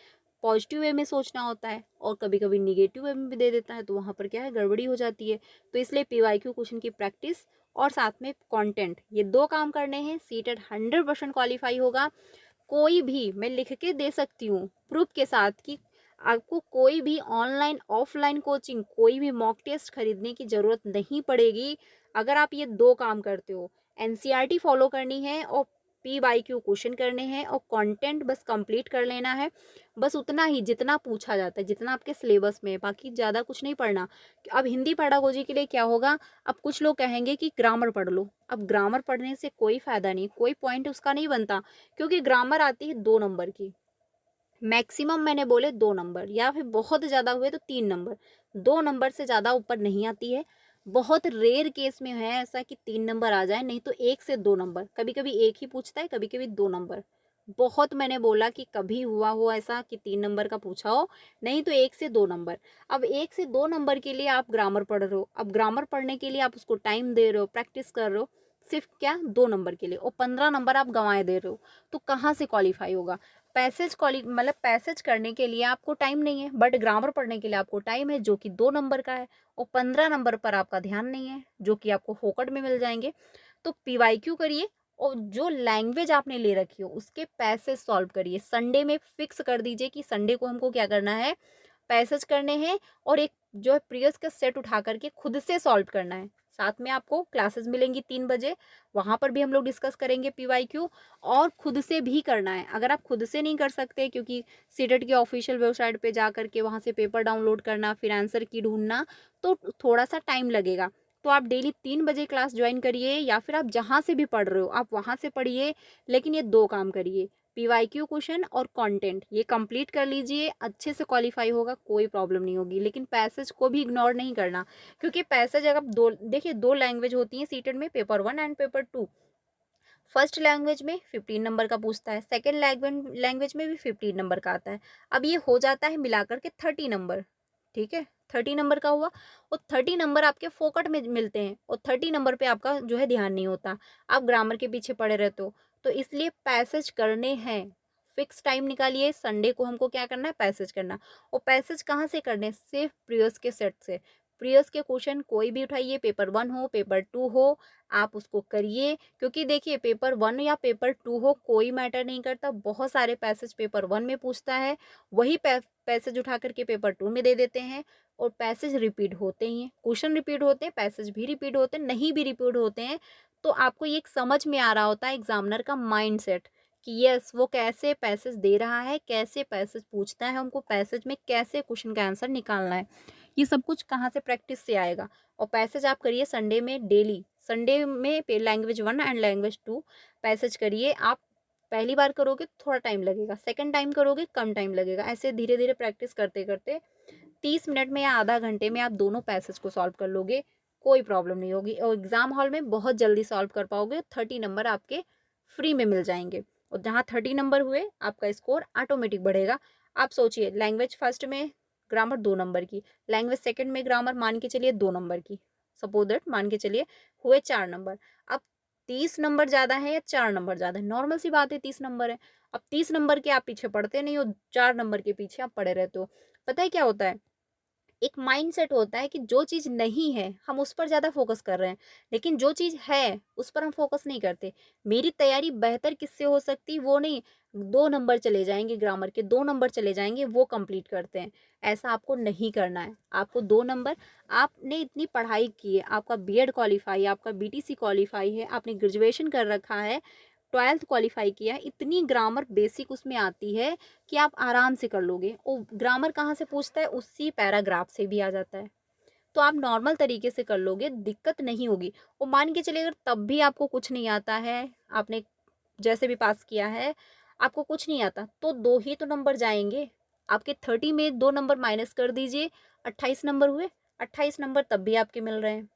पॉजिटिव वे में सोचना होता है, और कभी कभी निगेटिव वे में भी दे देता है, तो वहाँ पर क्या है, गड़बड़ी हो जाती है। तो इसलिए पीवाईक्यू क्वेश्चन की प्रैक्टिस और साथ में कंटेंट, ये दो काम करने हैं, सीटेट 100% क्वालिफाई होगा। कोई भी, मैं लिख के दे सकती हूँ प्रूफ के साथ कि आपको कोई भी ऑनलाइन ऑफलाइन कोचिंग, कोई भी मॉक टेस्ट खरीदने की ज़रूरत नहीं पड़ेगी अगर आप ये दो काम करते हो। एनसीईआरटी फॉलो करनी है और पीवाईक्यू क्वेश्चन करने हैं और कंटेंट बस कंप्लीट कर लेना है, बस उतना ही जितना पूछा जाता है, जितना आपके सिलेबस में है, बाकी ज़्यादा कुछ नहीं पढ़ना। अब हिंदी पैडागोजी के लिए क्या होगा, अब कुछ लोग कहेंगे कि ग्रामर पढ़ लो। अब ग्रामर पढ़ने से कोई फ़ायदा नहीं, कोई पॉइंट उसका नहीं बनता, क्योंकि ग्रामर आती है 2 नंबर की, मैक्सिमम मैंने बोले 2 नंबर, या फिर बहुत ज़्यादा हुए तो 3 नंबर, 2 नंबर से ज़्यादा ऊपर नहीं आती है। बहुत रेयर केस में है ऐसा कि 3 नंबर आ जाए, नहीं तो 1 से 2 नंबर, कभी कभी 1 ही पूछता है, कभी कभी 2 नंबर। बहुत मैंने बोला कि कभी हुआ हो ऐसा कि 3 नंबर का पूछा हो, नहीं तो 1 से 2 नंबर। अब 1 से 2 नंबर के लिए आप ग्रामर पढ़ रहे हो, अब ग्रामर पढ़ने के लिए आप उसको टाइम दे रहे हो, प्रैक्टिस कर रहे हो, सिर्फ क्या 2 नंबर के लिए, और 15 नंबर आप गंवाए दे रहे हो, तो कहाँ से क्वालिफाई होगा। पैसेज क्वाली मतलब पैसेज करने के लिए आपको टाइम नहीं है, बट ग्रामर पढ़ने के लिए आपको टाइम है, जो कि 2 नंबर का है, और 15 नंबर पर आपका ध्यान नहीं है, जो कि आपको फोकट में मिल जाएंगे। तो पीवाईक्यू करिए, और जो लैंग्वेज आपने ले रखी हो उसके पैसेज सॉल्व करिए। संडे में फिक्स कर दीजिए कि संडे को हमको क्या करना है, पैसेज करने हैं, और एक जो है प्रीवियस का सेट उठा करके खुद से सॉल्व करना है। साथ में आपको क्लासेस मिलेंगी 3 बजे, वहाँ पर भी हम लोग डिस्कस करेंगे पीवाईक्यू, और खुद से भी करना है। अगर आप खुद से नहीं कर सकते, क्योंकि सीटेट की ऑफिशियल वेबसाइट पे जा करके वहाँ से पेपर डाउनलोड करना, फिर आंसर की ढूंढना, तो थोड़ा सा टाइम लगेगा। तो आप डेली 3 बजे क्लास ज्वाइन करिए, या फिर आप जहाँ से भी पढ़ रहे हो आप वहाँ से पढ़िए, लेकिन ये 2 काम करिए, पीवाईक्यू क्वेश्चन और कंटेंट, ये कंप्लीट कर लीजिए, अच्छे से क्वालिफाई होगा, कोई प्रॉब्लम नहीं होगी। लेकिन पैसेज को भी इग्नोर नहीं करना, क्योंकि पैसेज अगर दो, देखिए 2 लैंग्वेज होती हैं सीटेट में, paper 1 and paper 2। First language में 15 नंबर का पूछता है, सेकेंड लैंग्वेज में भी 15 नंबर का आता है। अब ये हो जाता है मिलाकर के 30 नंबर, ठीक है, 30 नंबर का हुआ, और 30 नंबर आपके फोकट में मिलते हैं, और 30 नंबर पे आपका जो है ध्यान नहीं होता, आप ग्रामर के पीछे पड़े रहते हो। तो इसलिए पैसेज करने हैं, फिक्स टाइम निकालिए, संडे को हमको क्या करना है, पैसेज करना। और पैसेज कहाँ से करने, सिर्फ प्रीवियस के सेट से। प्रीवियस के क्वेश्चन कोई भी उठाइए, पेपर 1 हो पेपर 2 हो, आप उसको करिए, क्योंकि देखिए पेपर 1 या पेपर 2 हो, कोई मैटर नहीं करता, बहुत सारे पैसेज पेपर 1 में पूछता है, वही पैसेज उठा करके पेपर 2 में दे देते हैं, और पैसेज रिपीट होते ही हैं, क्वेश्चन रिपीट होते हैं, पैसेज भी रिपीट होते हैं, नहीं भी रिपीट होते हैं। तो आपको ये समझ में आ रहा होता है एग्जामिनर का माइंड सेट, कि यस वो कैसे पैसेज दे रहा है, कैसे पैसेज पूछता है, हमको पैसेज में कैसे क्वेश्चन का आंसर निकालना है, ये सब कुछ कहाँ से प्रैक्टिस से आएगा। और पैसेज आप करिए संडे में डेली, संडे में लैंग्वेज 1 एंड लैंग्वेज 2 पैसेज करिए। आप पहली बार करोगे तो थोड़ा टाइम लगेगा, सेकंड टाइम करोगे कम टाइम लगेगा, ऐसे धीरे धीरे प्रैक्टिस करते करते 30 मिनट में या आधा घंटे में आप दोनों पैसेज को सॉल्व कर लोगे, कोई प्रॉब्लम नहीं होगी, और एग्जाम हॉल में बहुत जल्दी सॉल्व कर पाओगे, 30 नंबर आपके फ्री में मिल जाएंगे, और जहाँ 30 नंबर हुए आपका स्कोर ऑटोमेटिक बढ़ेगा। आप सोचिए, लैंग्वेज फर्स्ट में ग्रामर 2 नंबर की, लैंग्वेज सेकंड में ग्रामर मान के चलिए 2 नंबर की, सपोज दैट मान के चलिए हुए 4 नंबर। अब 30 नंबर ज़्यादा है या 4 नंबर ज़्यादा है, नॉर्मल सी बात है, 30 नंबर है। अब 30 नंबर के आप पीछे पढ़ते नहीं हो, 4 नंबर के पीछे आप पड़े रहते हो। पता है क्या होता है, एक माइंडसेट होता है कि जो चीज़ नहीं है हम उस पर ज़्यादा फोकस कर रहे हैं, लेकिन जो चीज़ है उस पर हम फोकस नहीं करते। मेरी तैयारी बेहतर किससे हो सकती, वो नहीं, 2 नंबर चले जाएंगे ग्रामर के, 2 नंबर चले जाएंगे, वो कंप्लीट करते हैं। ऐसा आपको नहीं करना है, आपको 2 नंबर, आपने इतनी पढ़ाई की है, आपका बीएड क्वालिफाई है, आपका बीटीसी क्वालिफाई है, आपने ग्रेजुएशन कर रखा है, 12th क्वालिफाई किया है, इतनी ग्रामर बेसिक उसमें आती है कि आप आराम से कर लोगे। और ग्रामर कहाँ से पूछता है, उसी पैराग्राफ से भी आ जाता है। तो आप नॉर्मल तरीके से कर लोगे, दिक्कत नहीं होगी। और मान के चलिए अगर तब भी आपको कुछ नहीं आता है, आपने जैसे भी पास किया है, आपको कुछ नहीं आता, तो 2 ही तो नंबर जाएँगे। आपके 30 में 2 नंबर माइनस कर दीजिए, 28 नंबर हुए। 28 नंबर तब भी आपके मिल रहे हैं।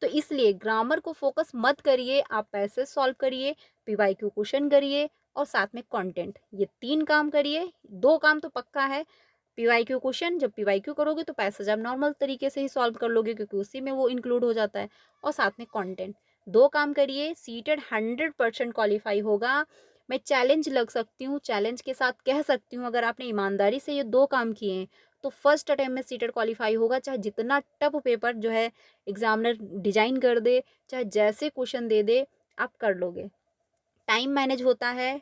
तो इसलिए ग्रामर को फोकस मत करिए, आप पैसेज सॉल्व करिए, पीवाईक्यू क्वेश्चन करिए और साथ में कंटेंट, ये 3 काम करिए। 2 काम तो पक्का है, पीवाईक्यू क्वेश्चन, जब पीवाईक्यू करोगे तो पैसेज आप नॉर्मल तरीके से ही सॉल्व कर लोगे क्योंकि उसी में वो इंक्लूड हो जाता है, और साथ में कंटेंट। 2 काम करिए, सीटेड 100% क्वालिफाई होगा। मैं चैलेंज लग सकती हूँ, चैलेंज के साथ कह सकती हूँ, अगर आपने ईमानदारी से ये 2 काम किए हैं तो फर्स्ट अटेम्प्ट में सीटेड क्वालिफाई होगा, चाहे जितना टफ पेपर जो है एग्जामिनर डिजाइन कर दे, चाहे जैसे क्वेश्चन दे दे, आप कर लोगे। टाइम मैनेज होता है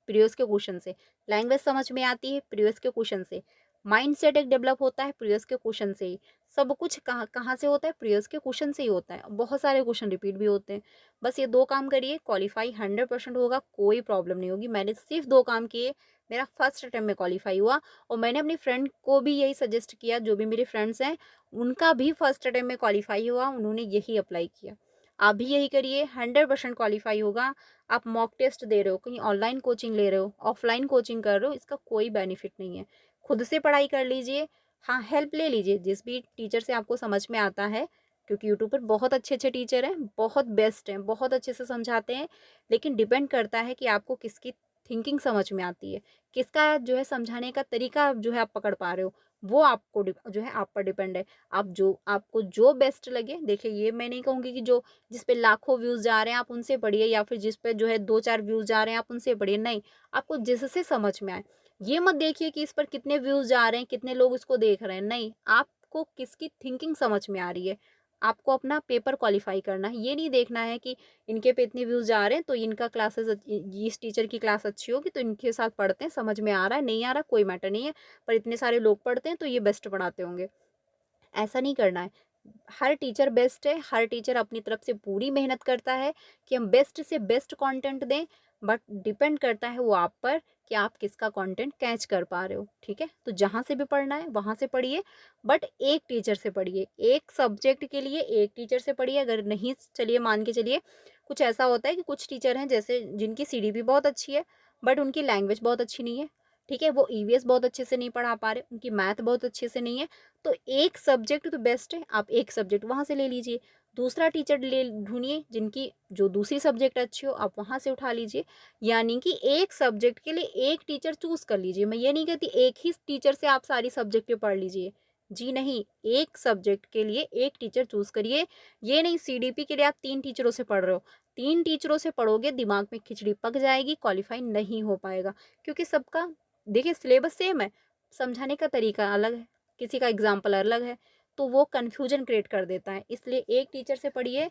प्रीवियस के क्वेश्चन से, लैंग्वेज समझ में आती है प्रीवियस के क्वेश्चन से, माइंड सेट एक डेवलप होता है प्रीवियस के क्वेश्चन से ही। सब कुछ कहाँ कहाँ से होता है, प्रीवियस के क्वेश्चन से ही होता है। बहुत सारे क्वेश्चन रिपीट भी होते हैं। बस ये 2 काम करिए, क्वालिफाई 100% होगा, कोई प्रॉब्लम नहीं होगी। मैंने सिर्फ 2 काम किए, मेरा फर्स्ट अटेम्प्ट में क्वालिफाई हुआ। और मैंने अपनी फ्रेंड को भी यही सजेस्ट किया, जो भी मेरे फ्रेंड्स हैं उनका भी फर्स्ट अटेम्प्ट में क्वालिफाई हुआ, उन्होंने यही अप्लाई किया। आप भी यही करिए, 100% क्वालिफाई होगा। आप मॉक टेस्ट दे रहे हो, कहीं ऑनलाइन कोचिंग ले रहे हो, ऑफलाइन कोचिंग कर रहे हो, इसका कोई बेनिफिट नहीं है। खुद से पढ़ाई कर लीजिए, हाँ हेल्प ले लीजिए जिस भी टीचर से आपको समझ में आता है, क्योंकि यूट्यूब पर बहुत अच्छे अच्छे टीचर हैं, बहुत बेस्ट हैं, बहुत अच्छे से समझाते हैं। लेकिन डिपेंड करता है कि आपको किसकी थिंकिंग समझ में आती है, किसका जो है समझाने का तरीका जो है आप पकड़ पा रहे हो, वो आपको जो है आप पर डिपेंड है। आप जो आपको जो बेस्ट लगे, देखिए ये मैं नहीं कहूँगी कि जो जिस पे लाखों व्यूज़ जा रहे हैं आप उनसे पढ़िए, या फिर जिस पे जो है 2-4 व्यूज़ जा रहे हैं आप उनसे पढ़िए, नहीं। आपको जिससे समझ में आए। ये मत देखिए कि इस पर कितने व्यूज़ जा रहे हैं, कितने लोग इसको देख रहे हैं, नहीं। आपको किसकी थिंकिंग समझ में आ रही है, आपको अपना पेपर क्वालिफ़ाई करना है। ये नहीं देखना है कि इनके पे इतने व्यूज़ जा रहे हैं तो इनका क्लासेस इस टीचर की क्लास अच्छी होगी तो इनके साथ पढ़ते हैं, समझ में आ रहा है, नहीं आ रहा कोई मैटर नहीं है, पर इतने सारे लोग पढ़ते हैं तो ये बेस्ट पढ़ाते होंगे। ऐसा नहीं करना है। हर टीचर बेस्ट है, हर टीचर अपनी तरफ से पूरी मेहनत करता है कि हम बेस्ट से बेस्ट कंटेंट दें, बट डिपेंड करता है वो आप पर कि आप किसका कंटेंट कैच कर पा रहे हो, ठीक है? तो जहाँ से भी पढ़ना है वहाँ से पढ़िए, बट एक टीचर से पढ़िए, एक सब्जेक्ट के लिए एक टीचर से पढ़िए। अगर नहीं, चलिए मान के चलिए कुछ ऐसा होता है कि कुछ टीचर हैं जैसे जिनकी सीडीपी बहुत अच्छी है, बट उनकी लैंग्वेज बहुत अच्छी नहीं है, ठीक है? वो ईवीएस बहुत अच्छे से नहीं पढ़ा पा रहे, उनकी मैथ बहुत अच्छे से नहीं है, तो एक सब्जेक्ट तो बेस्ट है, आप एक सब्जेक्ट वहाँ से ले लीजिए। दूसरा टीचर ले ढूँढिए जिनकी जो दूसरी सब्जेक्ट अच्छी हो, आप वहाँ से उठा लीजिए। यानी कि एक सब्जेक्ट के लिए एक टीचर चूज़ कर लीजिए। मैं ये नहीं कहती एक ही टीचर से आप सारी सब्जेक्टें पढ़ लीजिए। जी नहीं, एक सब्जेक्ट के लिए एक टीचर चूज़ करिए। ये नहीं सीडीपी के लिए आप 3 टीचरों से पढ़ रहे हो। 3 टीचरों से पढ़ोगे, दिमाग में खिचड़ी पक जाएगी, क्वालीफाई नहीं हो पाएगा। क्योंकि सबका देखिए सिलेबस सेम है, समझाने का तरीका अलग है। किसी का एग्जाम्पल अलग है, तो वो कन्फ्यूजन क्रिएट कर देता है। इसलिए एक टीचर से पढ़िए,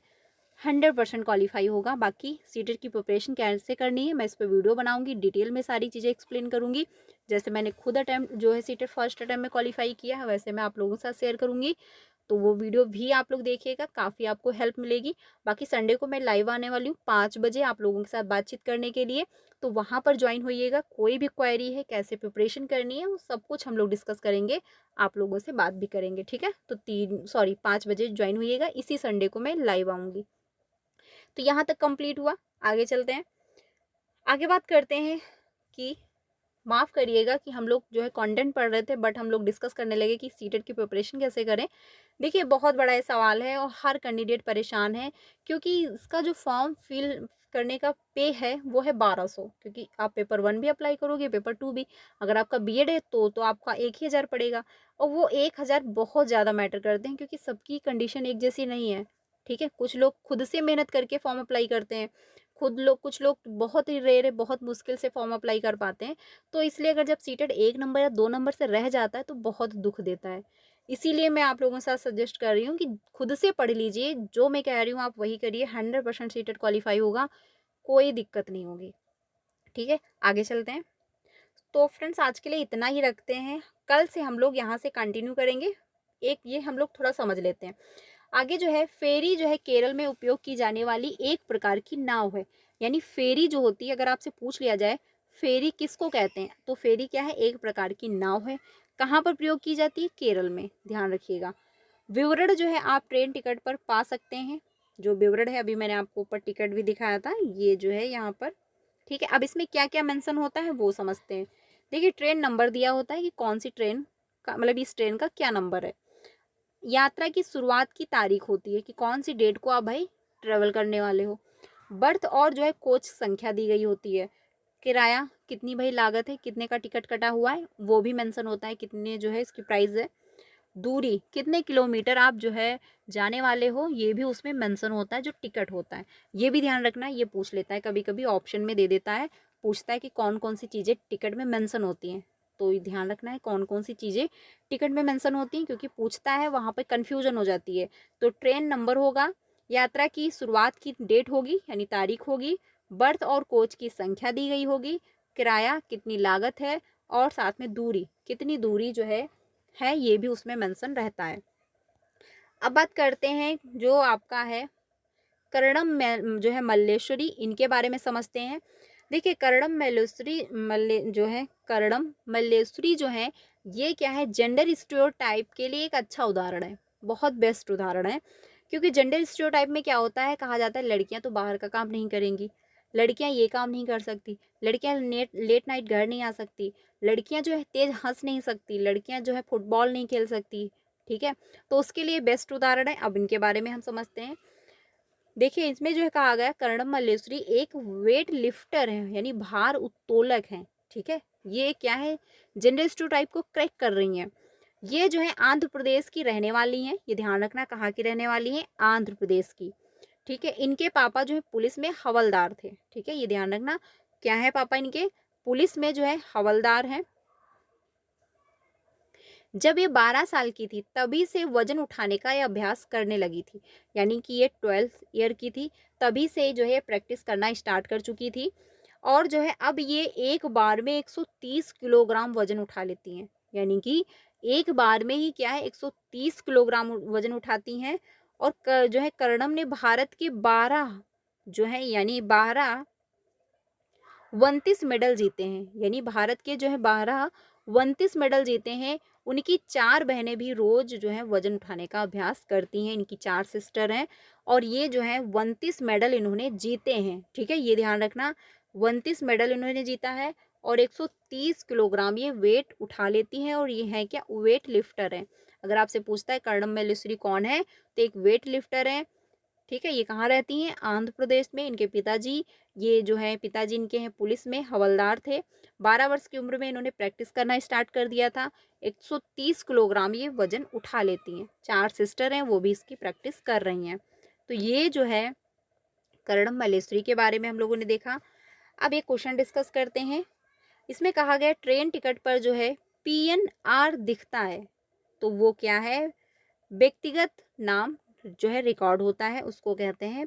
100% क्वालिफाई होगा। बाकी सीटेट की प्रिपरेशन कैसे करनी है मैं इस पर वीडियो बनाऊंगी, डिटेल में सारी चीज़ें एक्सप्लेन करूंगी। जैसे मैंने खुद अटैम्प्ट जो है सीटेट फर्स्ट अटैम्प्ट में क्वालिफाई किया है, वैसे मैं आप लोगों के साथ शेयर करूंगी। तो वो वीडियो भी आप लोग देखिएगा, काफ़ी आपको हेल्प मिलेगी। बाकी संडे को मैं लाइव आने वाली हूँ 5 बजे आप लोगों के साथ बातचीत करने के लिए, तो वहाँ पर ज्वाइन होइएगा। कोई भी क्वेरी है, कैसे प्रिपरेशन करनी है, वो सब कुछ हम लोग डिस्कस करेंगे, आप लोगों से बात भी करेंगे, ठीक है? तो 5 बजे ज्वाइन होइएगा, इसी संडे को मैं लाइव आऊँगी। तो यहाँ तक कंप्लीट हुआ, आगे चलते हैं। आगे बात करते हैं कि माफ़ करिएगा कि हम लोग जो है कंटेंट पढ़ रहे थे, बट हम लोग डिस्कस करने लगे कि सीटेट की प्रिपरेशन कैसे करें। देखिए बहुत बड़ा ये सवाल है और हर कैंडिडेट परेशान है, क्योंकि इसका जो फॉर्म फिल करने का पे है वो है 1200, क्योंकि आप पेपर 1 भी अप्लाई करोगे, पेपर 2 भी। अगर आपका बीएड है तो आपका 1 ही 1000 पड़ेगा, और वो 1000 बहुत ज़्यादा मैटर करते हैं क्योंकि सबकी कंडीशन एक जैसी नहीं है, ठीक है? कुछ लोग खुद से मेहनत करके फॉर्म अप्लाई करते हैं, कुछ लोग बहुत ही रेयर है, बहुत मुश्किल से फॉर्म अप्लाई कर पाते हैं। तो इसलिए अगर जब सीटेट 1 नंबर या 2 नंबर से रह जाता है तो बहुत दुःख देता है। इसीलिए मैं आप लोगों के साथ सजेस्ट कर रही हूँ कि खुद से पढ़ लीजिए, जो मैं कह रही हूँ आप वही करिए, 100% सीटेट क्वालीफाई होगा, कोई दिक्कत नहीं होगी, ठीक है? आगे चलते हैं। तो फ्रेंड्स आज के लिए इतना ही रखते हैं, कल से हम लोग यहाँ से कंटिन्यू करेंगे। एक ये हम लोग थोड़ा समझ लेते हैं। आगे जो है फेरी जो है केरल में उपयोग की जाने वाली एक प्रकार की नाव है। यानी फेरी जो होती है, अगर आपसे पूछ लिया जाए फेरी किसको कहते हैं, तो फेरी क्या है, एक प्रकार की नाव है। कहाँ पर प्रयोग की जाती है, केरल में, ध्यान रखिएगा। विवरण जो है आप ट्रेन टिकट पर पा सकते हैं। जो विवरण है अभी मैंने आपको ऊपर टिकट भी दिखाया था, ये जो है यहाँ पर, ठीक है। अब इसमें क्या क्या मेंशन होता है वो समझते हैं। देखिए ट्रेन नंबर दिया होता है कि कौन सी ट्रेन का, मतलब इस ट्रेन का क्या नंबर है। यात्रा की शुरुआत की तारीख होती है कि कौन सी डेट को आप भाई ट्रेवल करने वाले हो। बर्थ और जो है कोच संख्या दी गई होती है। किराया कितनी भाई लागत है, कितने का टिकट कटा हुआ है वो भी मेंशन होता है, कितने जो है इसकी प्राइस है। दूरी कितने किलोमीटर आप जो है जाने वाले हो, ये भी उसमें मेंशन होता है जो टिकट होता है। ये भी ध्यान रखना है, ये पूछ लेता है कभी कभी ऑप्शन में दे देता है, पूछता है कि कौन कौन सी चीज़ें टिकट में मेंशन होती हैं। तो ये ध्यान रखना है कौन कौन सी चीज़ें टिकट में मेंशन होती हैं, क्योंकि पूछता है वहाँ पर कन्फ्यूजन हो जाती है। तो ट्रेन नंबर होगा, यात्रा की शुरुआत की डेट होगी यानी तारीख होगी, बर्थ और कोच की संख्या दी गई होगी, किराया कितनी लागत है, और साथ में दूरी कितनी दूरी जो है ये भी उसमें मेंशन रहता है। अब बात करते हैं जो आपका है कर्णम जो है मल्लेश्वरी, इनके बारे में समझते हैं। देखिए कर्णम मल्लेश्वरी जो है कर्णम मल्लेश्वरी जो है, ये क्या है, जेंडर स्टीरियोटाइप के लिए एक अच्छा उदाहरण है, बहुत बेस्ट उदाहरण है। क्योंकि जेंडर स्टीरियोटाइप में क्या होता है, कहा जाता है लड़कियां तो बाहर का काम नहीं करेंगी, लड़कियां ये काम नहीं कर सकती, लड़कियां लेट नाइट घर नहीं आ सकती, लड़कियां जो है तेज हंस नहीं सकती, लड़कियां जो है फुटबॉल नहीं खेल सकती, ठीक है। तो उसके लिए बेस्ट उदाहरण है। अब इनके बारे में हम समझते हैं। देखिए इसमें जो है कहा गया कर्णम मल्लेश्वरी एक वेट लिफ्टर है, यानी भार उत्तोलक है, ठीक है। ये क्या है, जेंडर स्टीरियोटाइप को क्रैक कर रही हैं। ये जो है आंध्र प्रदेश की रहने वाली हैं, ये ध्यान रखना कहाँ की रहने वाली हैं, आंध्र प्रदेश की, ठीक है। इनके पापा जो है पुलिस में हवलदार थे, ठीक है, ये ध्यान रखना। क्या है पापा इनके, पुलिस में जो है हवलदार हैं। जब ये 12 साल की थी तभी से वजन उठाने का ये अभ्यास करने लगी थी, यानी कि ये 12th ईयर की थी तभी से जो है प्रैक्टिस करना स्टार्ट कर चुकी थी। और जो है अब ये एक बार में 130 किलोग्राम वजन उठा लेती हैं, यानी कि एक बार में ही क्या है 130 किलोग्राम वजन उठाती हैं। और जो है कर्णम ने भारत के 12 जो है यानी 12 29 मेडल जीते हैं, यानी भारत के जो है 12 29 मेडल जीते हैं। उनकी 4 बहनें भी रोज जो है वजन उठाने का अभ्यास करती हैं, इनकी 4 सिस्टर हैं। और ये जो है 29 मेडल इन्होंने जीते हैं, ठीक है, ये ध्यान रखना। 29 मेडल इन्होंने जीता है और 130 किलोग्राम ये वेट उठा लेती हैं, और ये है क्या, वेट लिफ्टर है। अगर आपसे पूछता है कर्णम मल्लेश्वरी कौन है, तो एक वेट लिफ्टर है, ठीक है। ये कहाँ रहती हैं, आंध्र प्रदेश में। इनके पिताजी, ये जो है पिताजी इनके हैं पुलिस में हवलदार थे। 12 वर्ष की उम्र में इन्होंने प्रैक्टिस करना स्टार्ट कर दिया था। 130 किलोग्राम ये वजन उठा लेती हैं। 4 सिस्टर हैं, वो भी इसकी प्रैक्टिस कर रही हैं। तो ये जो है कर्णम मल्लेश्वरी के बारे में हम लोगों ने देखा। अब एक क्वेश्चन डिस्कस करते हैं। इसमें कहा गया ट्रेन टिकट पर जो है PNR दिखता है, तो वो क्या है, व्यक्तिगत नाम जो है रिकॉर्ड होता है उसको कहते हैं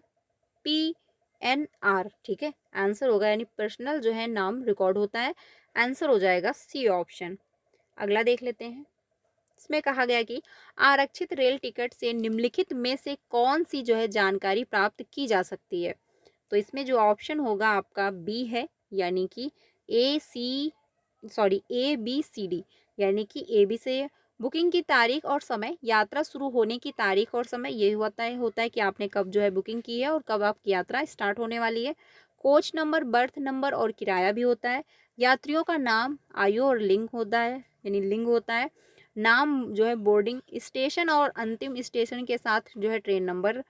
PNR, ठीक है। आंसर होगा यानी पर्सनल जो है नाम रिकॉर्ड होता है, आंसर हो जाएगा सी ऑप्शन। अगला देख लेते हैं। इसमें कहा गया कि आरक्षित रेल टिकट से निम्नलिखित में से कौन सी जो है जानकारी प्राप्त की जा सकती है। तो इसमें जो ऑप्शन होगा आपका बी है, यानी कि A B C D, यानी कि AB से बुकिंग की तारीख और समय, यात्रा शुरू होने की तारीख और समय, ये होता है कि आपने कब जो है बुकिंग की है और कब आपकी यात्रा स्टार्ट होने वाली है। कोच नंबर, बर्थ नंबर और किराया भी होता है। यात्रियों का नाम, आयु और लिंग होता है, यानी लिंग होता है। नाम जो है बोर्डिंग स्टेशन और अंतिम स्टेशन के साथ जो है ट्रेन नंबर,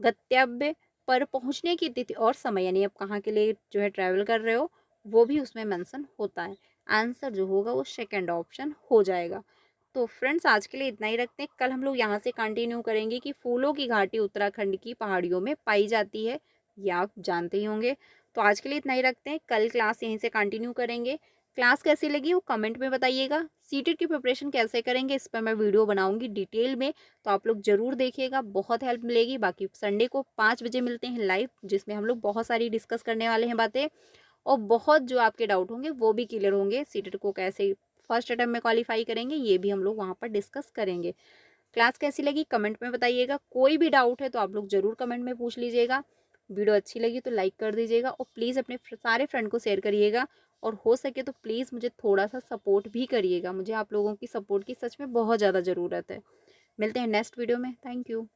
गंतव्य पर पहुंचने की तिथि और समय, यानी आप कहाँ के लिए जो है ट्रैवल कर रहे हो, वो भी उसमें मेंशन होता है। आंसर जो होगा वो सेकंड ऑप्शन हो जाएगा। तो फ्रेंड्स आज के लिए इतना ही रखते हैं। कल हम लोग यहाँ से कंटिन्यू करेंगे कि फूलों की घाटी उत्तराखंड की पहाड़ियों में पाई जाती है, ये आप जानते ही होंगे। तो आज के लिए इतना ही रखते हैं, कल क्लास यहीं से कंटिन्यू करेंगे। क्लास कैसी लगी वो कमेंट में बताइएगा। सीटेट की प्रिपरेशन कैसे करेंगे इस पर मैं वीडियो बनाऊंगी डिटेल में, तो आप लोग ज़रूर देखिएगा, बहुत हेल्प मिलेगी। बाकी संडे को 5 बजे मिलते हैं लाइव, जिसमें हम लोग बहुत सारी डिस्कस करने वाले हैं बातें, और बहुत जो आपके डाउट होंगे वो भी क्लियर होंगे। सीटेट को कैसे फर्स्ट अटेम्प्ट में क्वालिफाई करेंगे ये भी हम लोग वहाँ पर डिस्कस करेंगे। क्लास कैसी लगी कमेंट में बताइएगा। कोई भी डाउट है तो आप लोग ज़रूर कमेंट में पूछ लीजिएगा। वीडियो अच्छी लगी तो लाइक कर दीजिएगा और प्लीज़ अपने सारे फ्रेंड को शेयर करिएगा और हो सके तो प्लीज़ मुझे थोड़ा-सा सपोर्ट भी करिएगा। मुझे आप लोगों की सपोर्ट की सच में बहुत ज़्यादा ज़रूरत है। मिलते हैं नेक्स्ट वीडियो में। Thank you.